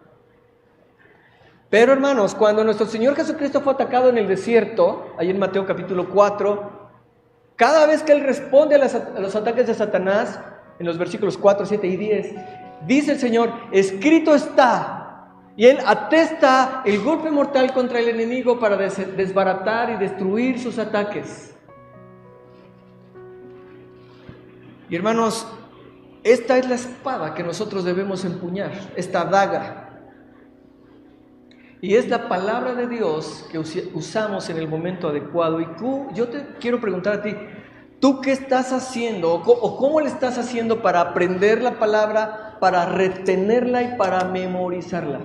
Pero hermanos, cuando nuestro Señor Jesucristo fue atacado en el desierto, ahí en Mateo capítulo 4, cada vez que Él responde a los ataques de Satanás, en los versículos 4, 7 y 10, dice el Señor, escrito está. Y Él atesta el golpe mortal contra el enemigo para desbaratar y destruir sus ataques. Y hermanos, esta es la espada que nosotros debemos empuñar, esta daga. Y es la palabra de Dios que usamos en el momento adecuado. Y yo te quiero preguntar a ti, ¿tú qué estás haciendo o cómo le estás haciendo para aprender la palabra, para retenerla y para memorizarla?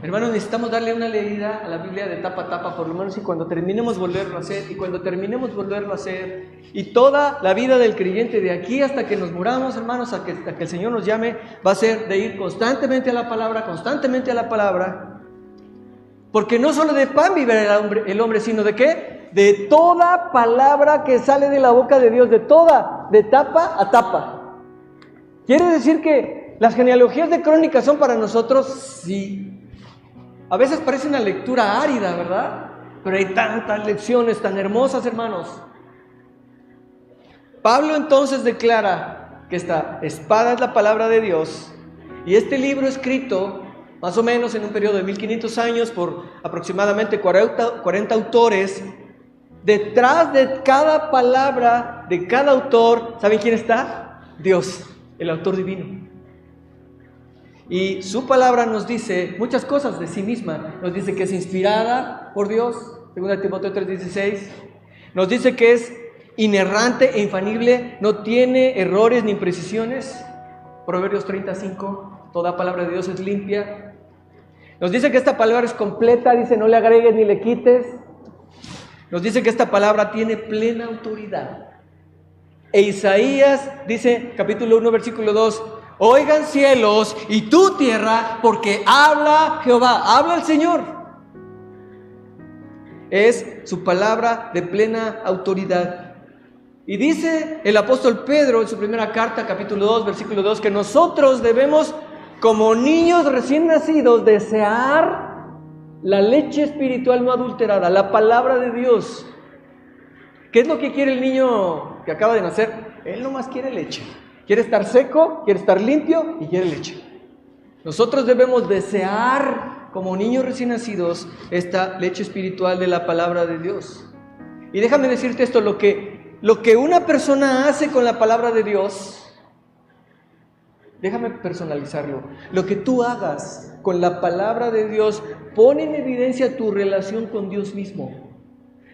Hermanos, necesitamos darle una leída a la Biblia de tapa a tapa, por lo menos, y cuando terminemos volverlo a hacer, y toda la vida del creyente de aquí hasta que nos muramos, hermanos, hasta que el Señor nos llame, va a ser de ir constantemente a la palabra, porque no solo de pan vive el hombre, sino ¿de qué? De toda palabra que sale de la boca de Dios, de tapa a tapa. ¿Quiere decir que las genealogías de Crónicas son para nosotros? Sí. A veces parece una lectura árida, ¿verdad? Pero hay tantas lecciones tan hermosas, hermanos. Pablo entonces declara que esta espada es la palabra de Dios, y este libro escrito más o menos en un periodo de 1500 años por aproximadamente 40 autores, detrás de cada palabra de cada autor, ¿saben quién está? Dios, el autor divino. Y su palabra nos dice muchas cosas de sí misma. Nos dice que es inspirada por Dios, 2 Timoteo 3:16. Nos dice que es inerrante e infalible, no tiene errores ni imprecisiones. Proverbios 30:5, toda palabra de Dios es limpia. Nos dice que esta palabra es completa, dice no le agregues ni le quites. Nos dice que esta palabra tiene plena autoridad. E Isaías dice, capítulo 1, versículo 2, oigan cielos y tú tierra, porque habla Jehová, habla el Señor. es su palabra de plena autoridad. Y dice el apóstol Pedro en su primera carta, capítulo 2, versículo 2, que nosotros debemos, como niños recién nacidos, desear la leche espiritual no adulterada, la palabra de Dios. ¿Qué es lo que quiere el niño que acaba de nacer? Él nomás quiere leche. Quiere estar seco, quiere estar limpio y quiere leche. Nosotros debemos desear, como niños recién nacidos, esta leche espiritual de la palabra de Dios. Y déjame decirte esto, lo que una persona hace con la palabra de Dios, déjame personalizarlo, lo que tú hagas con la palabra de Dios pone en evidencia tu relación con Dios mismo.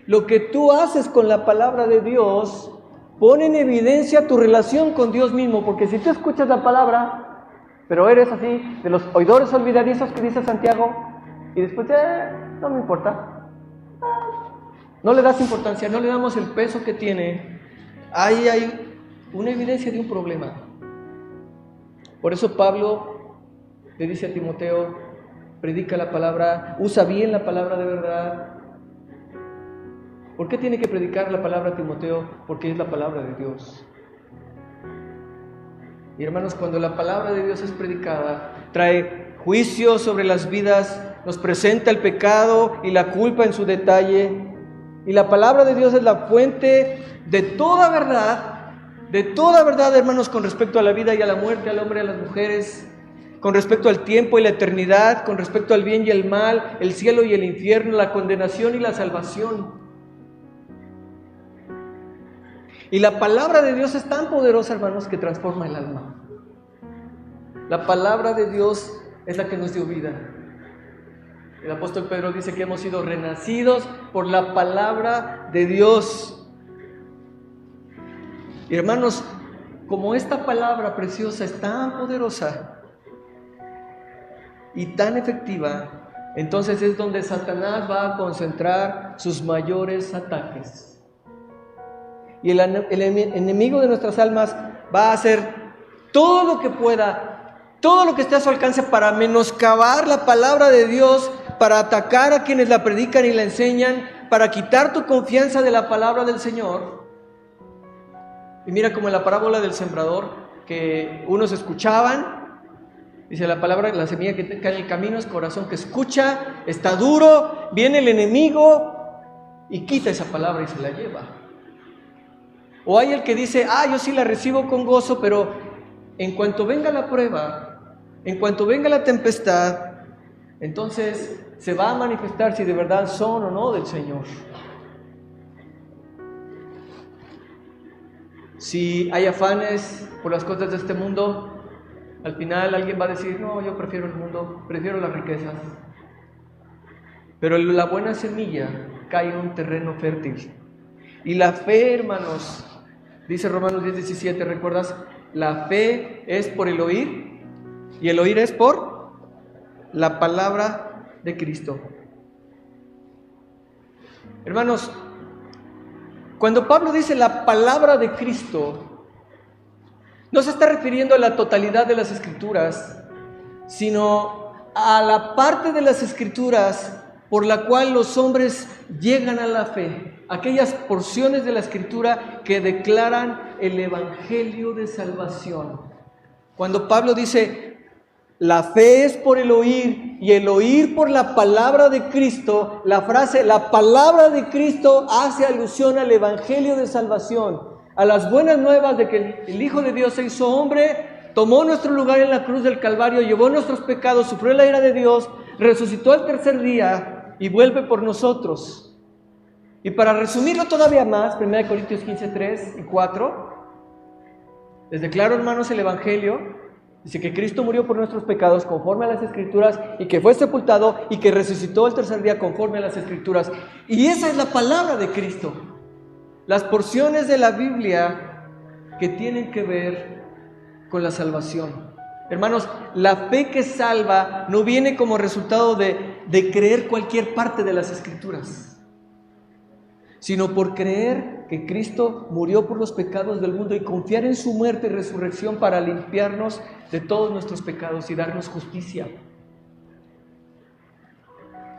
Lo que tú haces con la palabra de Dios pone en evidencia tu relación con Dios mismo, porque si tú escuchas la palabra, pero eres así, de los oidores olvidadizos que dice Santiago, y después, no me importa, no le das importancia, no le damos el peso que tiene, ahí hay una evidencia de un problema. Por eso Pablo le dice a Timoteo, predica la palabra, usa bien la palabra de verdad. ¿Por qué tiene que predicar la palabra a Timoteo? Porque es la palabra de Dios. Y hermanos, cuando la palabra de Dios es predicada, trae juicio sobre las vidas, nos presenta el pecado y la culpa en su detalle. Y la palabra de Dios es la fuente de toda verdad, hermanos, con respecto a la vida y a la muerte, al hombre y a las mujeres, con respecto al tiempo y la eternidad, con respecto al bien y el mal, el cielo y el infierno, la condenación y la salvación. Y la palabra de Dios es tan poderosa, hermanos, que transforma el alma. La palabra de Dios es la que nos dio vida. El apóstol Pedro dice que hemos sido renacidos por la palabra de Dios. Y hermanos, como esta palabra preciosa es tan poderosa y tan efectiva, entonces es donde Satanás va a concentrar sus mayores ataques. Y el enemigo de nuestras almas va a hacer todo lo que pueda, todo lo que esté a su alcance para menoscabar la palabra de Dios, para atacar a quienes la predican y la enseñan, para quitar tu confianza de la palabra del Señor. Y mira como en la parábola del sembrador, que unos escuchaban, dice la palabra, la semilla que cae en el camino es corazón que escucha, está duro, viene el enemigo y quita esa palabra y se la lleva. O hay el que dice, yo sí la recibo con gozo, pero en cuanto venga la prueba, en cuanto venga la tempestad, entonces se va a manifestar si de verdad son o no del Señor. Si hay afanes por las cosas de este mundo, al final alguien va a decir, no, yo prefiero el mundo, prefiero las riquezas. Pero la buena semilla cae en un terreno fértil. Y la fe, hermanos, dice Romanos 10:17, ¿recuerdas? La fe es por el oír y el oír es por la palabra de Cristo. Hermanos, cuando Pablo dice la palabra de Cristo, no se está refiriendo a la totalidad de las Escrituras, sino a la parte de las Escrituras por la cual los hombres llegan a la fe, aquellas porciones de la Escritura que declaran el Evangelio de salvación. Cuando Pablo dice, la fe es por el oír y el oír por la palabra de Cristo, la frase, la palabra de Cristo hace alusión al Evangelio de salvación, a las buenas nuevas de que el Hijo de Dios se hizo hombre, tomó nuestro lugar en la cruz del Calvario, llevó nuestros pecados, sufrió la ira de Dios, resucitó al tercer día y vuelve por nosotros. Y para resumirlo todavía más, 1 Corintios 15:3 y 4, les declaro, hermanos, el Evangelio. Dice que Cristo murió por nuestros pecados conforme a las Escrituras y que fue sepultado y que resucitó el tercer día conforme a las Escrituras. Y esa es la palabra de Cristo. Las porciones de la Biblia que tienen que ver con la salvación. Hermanos, la fe que salva no viene como resultado de creer cualquier parte de las Escrituras, sino por creer que Cristo murió por los pecados del mundo y confiar en su muerte y resurrección para limpiarnos de todos nuestros pecados y darnos justicia.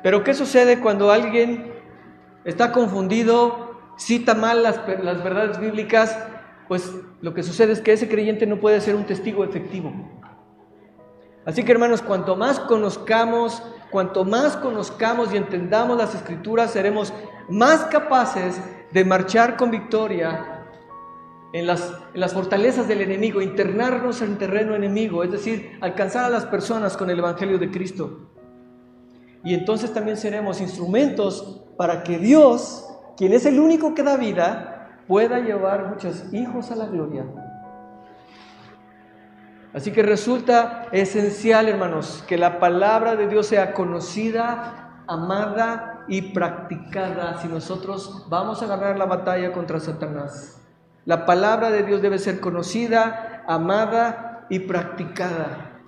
Pero ¿qué sucede cuando alguien está confundido, cita mal las verdades bíblicas, pues lo que sucede es que ese creyente no puede ser un testigo efectivo. Así que, hermanos, cuanto más conozcamos y entendamos las Escrituras, seremos más capaces de marchar con victoria en las fortalezas del enemigo, internarnos en terreno enemigo, es decir, alcanzar a las personas con el Evangelio de Cristo. Y entonces también seremos instrumentos para que Dios, quien es el único que da vida, pueda llevar muchos hijos a la gloria. Así que resulta esencial, hermanos, que la palabra de Dios sea conocida, amada y practicada si nosotros vamos a ganar la batalla contra Satanás. La palabra de Dios debe ser conocida, amada y practicada.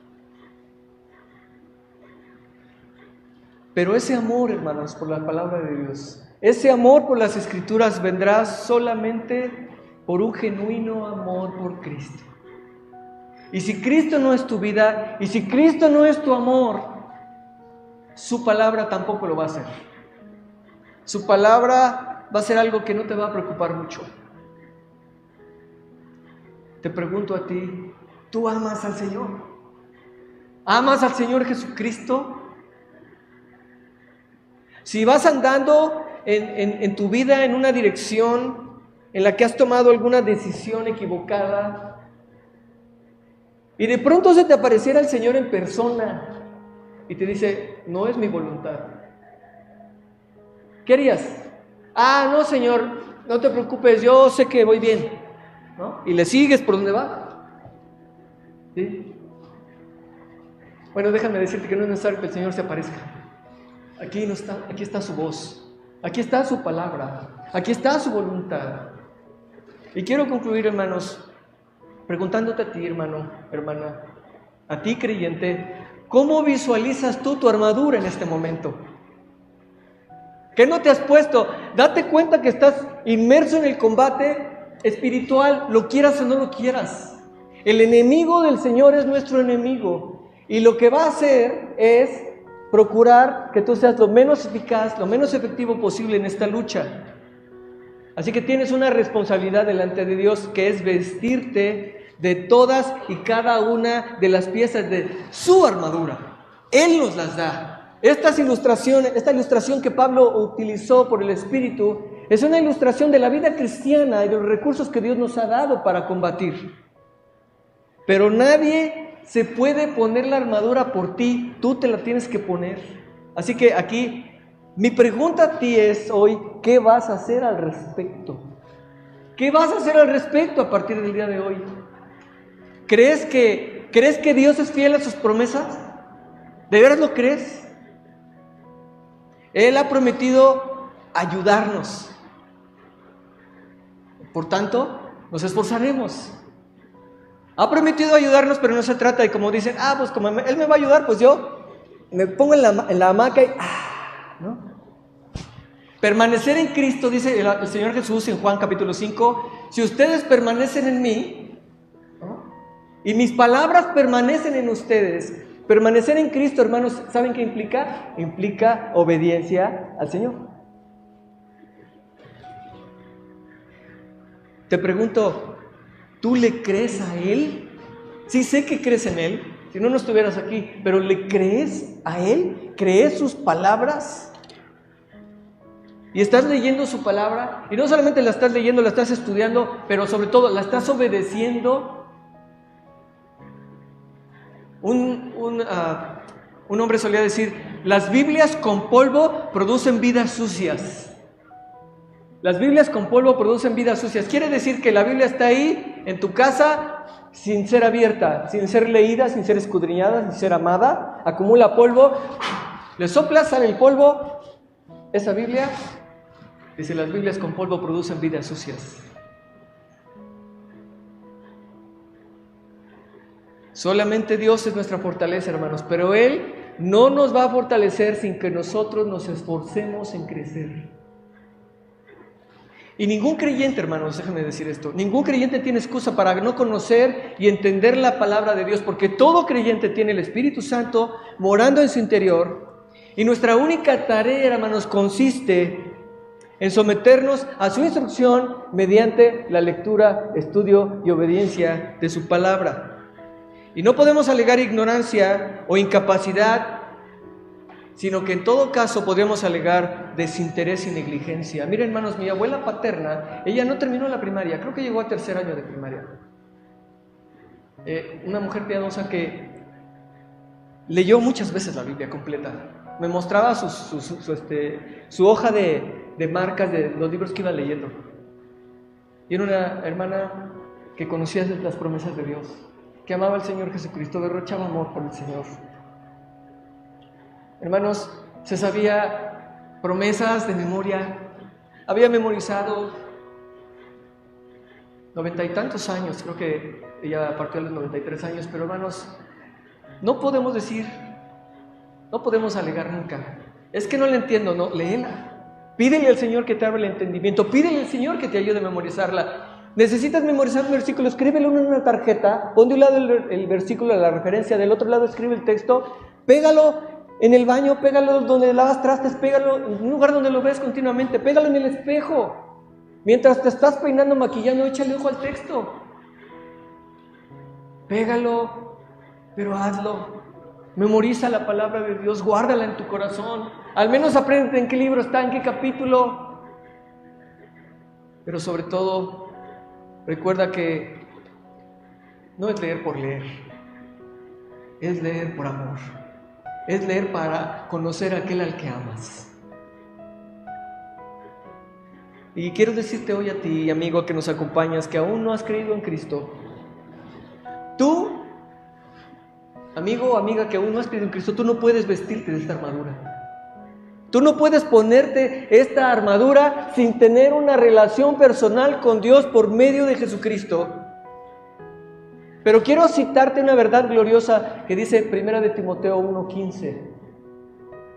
Pero ese amor, hermanos, por la palabra de Dios, ese amor por las Escrituras vendrá solamente por un genuino amor por Cristo. Y si Cristo no es tu vida, y si Cristo no es tu amor, su palabra tampoco lo va a hacer. Su palabra va a ser algo que no te va a preocupar mucho. Te pregunto a ti, ¿tú amas al Señor? ¿Amas al Señor Jesucristo? Si vas andando en tu vida en una dirección en la que has tomado alguna decisión equivocada, y de pronto se te apareciera el Señor en persona y te dice, no es mi voluntad, ¿qué harías? No, Señor, no te preocupes, yo sé que voy bien, ¿no? Y le sigues por donde va. ¿Sí? Bueno, déjame decirte que no es necesario que el Señor se aparezca. Aquí está su voz, aquí está su palabra, aquí está su voluntad. Y quiero concluir, hermanos, preguntándote a ti, hermano, hermana, a ti creyente, ¿cómo visualizas tú tu armadura en este momento? ¿Qué no te has puesto? Date cuenta que estás inmerso en el combate espiritual, lo quieras o no lo quieras. El enemigo del Señor es nuestro enemigo, y lo que va a hacer es procurar que tú seas lo menos eficaz, lo menos efectivo posible en esta lucha. Así que tienes una responsabilidad delante de Dios, que es vestirte de todas y cada una de las piezas de su armadura. Él nos las da. Esta ilustración que Pablo utilizó por el Espíritu es una ilustración de la vida cristiana y de los recursos que Dios nos ha dado para combatir. Pero nadie se puede poner la armadura por ti, tú te la tienes que poner. Así que aquí mi pregunta a ti es hoy, ¿qué vas a hacer al respecto? ¿Qué vas a hacer al respecto a partir del día de hoy? ¿Crees que Dios es fiel a sus promesas? ¿De veras lo crees? Él ha prometido ayudarnos. Por tanto, nos esforzaremos. Ha prometido ayudarnos, pero no se trata de como dicen, pues como Él me va a ayudar, pues yo me pongo en la hamaca y ¿no? Permanecer en Cristo, dice el Señor Jesús en Juan capítulo 5, si ustedes permanecen en mí, ¿no? Y mis palabras permanecen en ustedes. Permanecer en Cristo, hermanos, ¿saben qué implica? Implica obediencia al Señor. Te pregunto, ¿tú le crees a Él? Sí sé que crees en Él, si no, no estuvieras aquí, pero ¿le crees a Él? ¿Crees sus palabras? Y estás leyendo su palabra, y no solamente la estás leyendo, la estás estudiando, pero sobre todo la estás obedeciendo. Un hombre solía decir, las Biblias con polvo producen vidas sucias. Las Biblias con polvo producen vidas sucias. Quiere decir que la Biblia está ahí, en tu casa, sin ser abierta, sin ser leída, sin ser escudriñada, sin ser amada. Acumula polvo, le soplas, sale el polvo. Esa Biblia, dice, las Biblias con polvo producen vidas sucias. Solamente Dios es nuestra fortaleza, hermanos, pero Él no nos va a fortalecer sin que nosotros nos esforcemos en crecer. Y ningún creyente, hermanos, déjenme decir esto, ningún creyente tiene excusa para no conocer y entender la palabra de Dios, porque todo creyente tiene el Espíritu Santo morando en su interior, y nuestra única tarea, hermanos, consiste en someternos a su instrucción mediante la lectura, estudio y obediencia de su palabra. Y no podemos alegar ignorancia o incapacidad, sino que en todo caso podemos alegar desinterés y negligencia. Miren, hermanos, mi abuela paterna, ella no terminó la primaria, creo que llegó a tercer año de primaria. Una mujer piadosa que leyó muchas veces la Biblia completa. Me mostraba su hoja de marcas de los libros que iba leyendo. Y era una hermana que conocía las promesas de Dios, que amaba al Señor Jesucristo, derrochaba amor por el Señor. Hermanos, se sabía promesas de memoria, había memorizado 90 y tantos años, creo que ella partió a los 93 años, pero hermanos, no podemos alegar nunca, es que no le entiendo, no, léela. Pídele al Señor que te abra el entendimiento, pídele al Señor que te ayude a memorizarla. Necesitas memorizar un versículo, escríbelo en una tarjeta, pon de un lado el versículo, la referencia, del otro lado escribe el texto, pégalo en el baño, pégalo donde lavas trastes, pégalo en un lugar donde lo ves continuamente, pégalo en el espejo. Mientras te estás peinando, maquillando, échale ojo al texto. Pégalo, pero hazlo. Memoriza la palabra de Dios, guárdala en tu corazón. Al menos aprende en qué libro está, en qué capítulo. Pero sobre todo, recuerda que no es leer por leer, es leer por amor. Es leer para conocer a aquel al que amas. Y quiero decirte hoy a ti, amigo que nos acompañas, que aún no has creído en Cristo. Tú, amigo o amiga que aún no has creído en Cristo, tú no puedes vestirte de esta armadura. Tú no puedes ponerte esta armadura sin tener una relación personal con Dios por medio de Jesucristo. Pero quiero citarte una verdad gloriosa que dice 1 de Timoteo 1:15.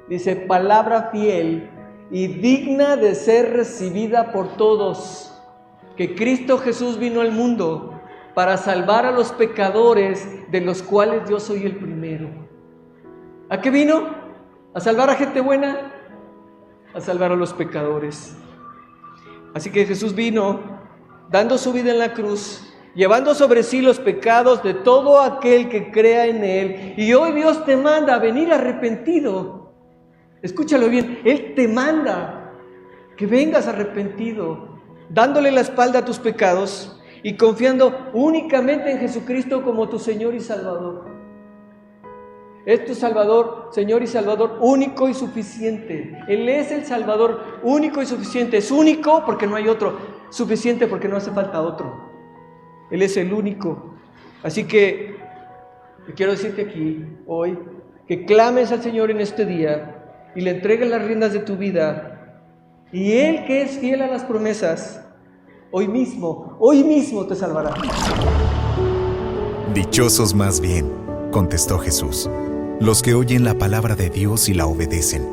Dice, palabra fiel y digna de ser recibida por todos, que Cristo Jesús vino al mundo para salvar a los pecadores, de los cuales yo soy el primero. ¿A qué vino? ¿A salvar a gente buena? A salvar a los pecadores. Así que Jesús vino dando su vida en la cruz, llevando sobre sí los pecados de todo aquel que crea en Él. Y hoy Dios te manda a venir arrepentido. Escúchalo bien, Él te manda que vengas arrepentido, dándole la espalda a tus pecados y confiando únicamente en Jesucristo como tu Señor y Salvador. Es tu Salvador, Señor y Salvador único y suficiente. Él es el Salvador único y suficiente. Es único porque no hay otro, suficiente porque no hace falta otro. Él es el único. Así que quiero decirte aquí, hoy, que clames al Señor en este día y le entregues las riendas de tu vida. Y Él, que es fiel a las promesas, hoy mismo te salvará. Dichosos más bien, contestó Jesús, los que oyen la palabra de Dios y la obedecen.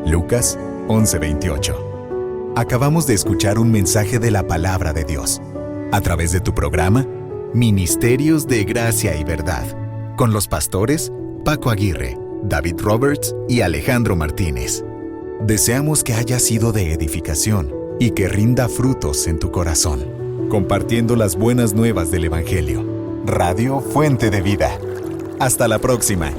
Lucas 11:28. Acabamos de escuchar un mensaje de la palabra de Dios a través de tu programa Ministerios de Gracia y Verdad, con los pastores Paco Aguirre, David Roberts y Alejandro Martínez. Deseamos que haya sido de edificación y que rinda frutos en tu corazón, compartiendo las buenas nuevas del Evangelio. Radio Fuente de Vida. Hasta la próxima.